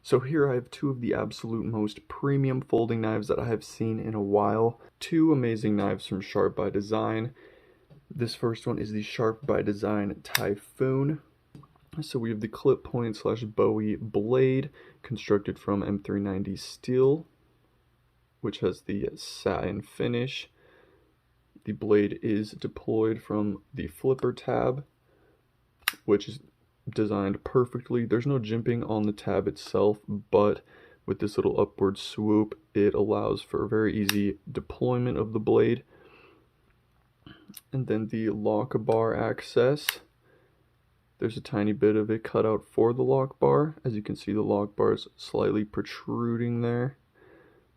So here I have two of the absolute most premium folding knives that I have seen in a while. Two amazing knives from Sharp by Design. This first one is the Sharp by Design Typhoon. So we have the clip point / Bowie blade constructed from M390 steel, which has the satin finish. The blade is deployed from the flipper tab, which is designed perfectly. There's no jimping on the tab itself, but with this little upward swoop, it allows for a very easy deployment of the blade. And then the lock bar access, there's a tiny bit of it cut out for the lock bar. As you can see, the lock bar is slightly protruding there,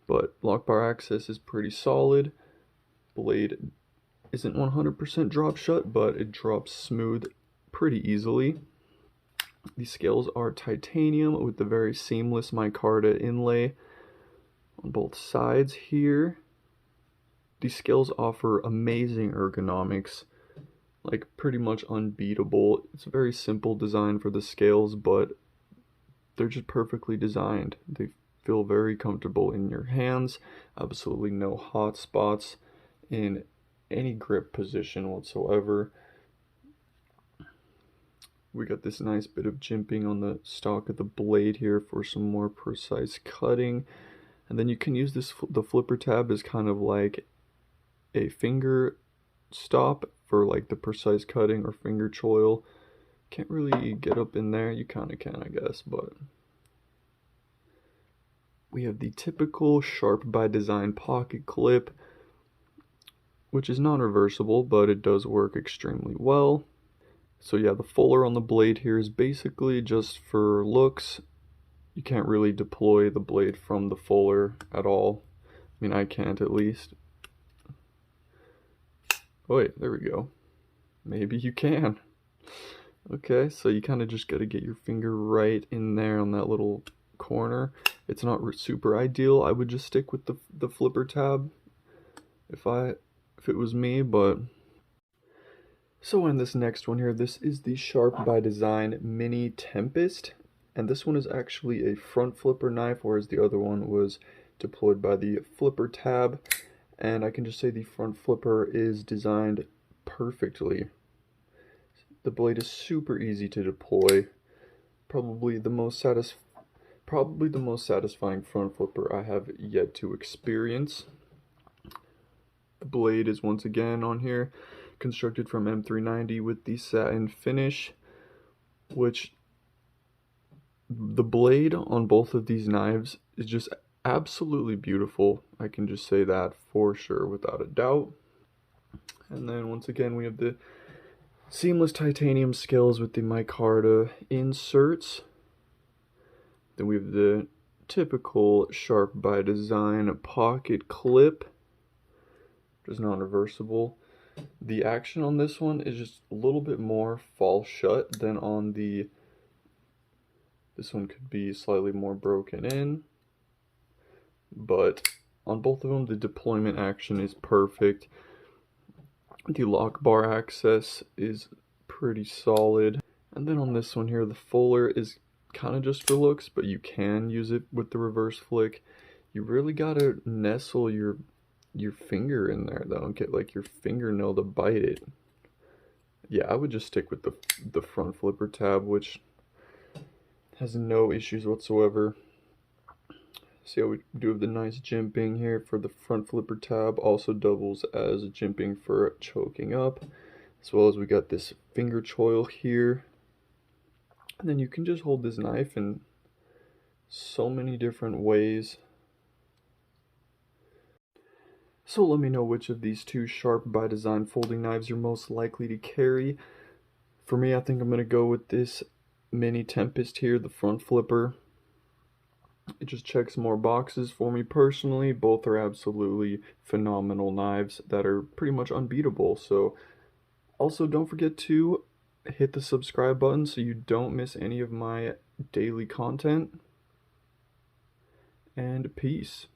but lock bar access is pretty solid. Blade isn't 100% drop shut, but it drops smooth pretty easily. The scales are titanium with the very seamless micarta inlay on both sides here. These scales offer amazing ergonomics, like pretty much unbeatable. It's a very simple design for the scales, but they're just perfectly designed. They feel very comfortable in your hands, absolutely no hot spots in any grip position whatsoever. We got this nice bit of jimping on the stock of the blade here for some more precise cutting. And then you can use the flipper tab as kind of like a finger stop for like the precise cutting or finger choil. Can't really get up in there. You kind of can, I guess, but we have the typical Sharp by Design pocket clip, which is non-reversible, but it does work extremely well. So yeah, the fuller on the blade here is basically just for looks. You can't really deploy the blade from the fuller at all. I mean, I can't at least. Oh wait, there we go. Maybe you can. Okay, so you kind of just got to get your finger right in there on that little corner. It's not super ideal. I would just stick with the flipper tab if it was me, but so in this next one here, this is the Sharp by Design Mini Tempest, and this one is actually a front flipper knife, whereas the other one was deployed by the flipper tab. And I can just say the front flipper is designed perfectly. The blade is super easy to deploy. Probably the most satisfying front flipper I have yet to experience. The blade is once again on here, constructed from M390 with the satin finish, which the blade on both of these knives is just absolutely beautiful. I can just say that for sure without a doubt. And then once again we have the seamless titanium scales with the micarta inserts. Then we have the typical Sharp by Design pocket clip, which is non-reversible. The action on this one is just a little bit more fall shut than on this one could be slightly more broken in, but on both of them the deployment action is perfect. The lock bar access is pretty solid, and then on this one here the fuller is kind of just for looks, but you can use it with the reverse flick. You really gotta nestle your finger in there though, and get like your fingernail to bite it. Yeah, I would just stick with the front flipper tab, which has no issues whatsoever. See how we do have the nice jimping here for the front flipper tab, also doubles as jimping for choking up, as well as we got this finger choil here. And then you can just hold this knife in so many different ways. So let me know which of these two Sharp by Design folding knives you're most likely to carry. For me, I think I'm going to go with this Mini Tempest here, the front flipper. It just checks more boxes for me personally. Both are absolutely phenomenal knives that are pretty much unbeatable. So also don't forget to hit the subscribe button so you don't miss any of my daily content. And peace.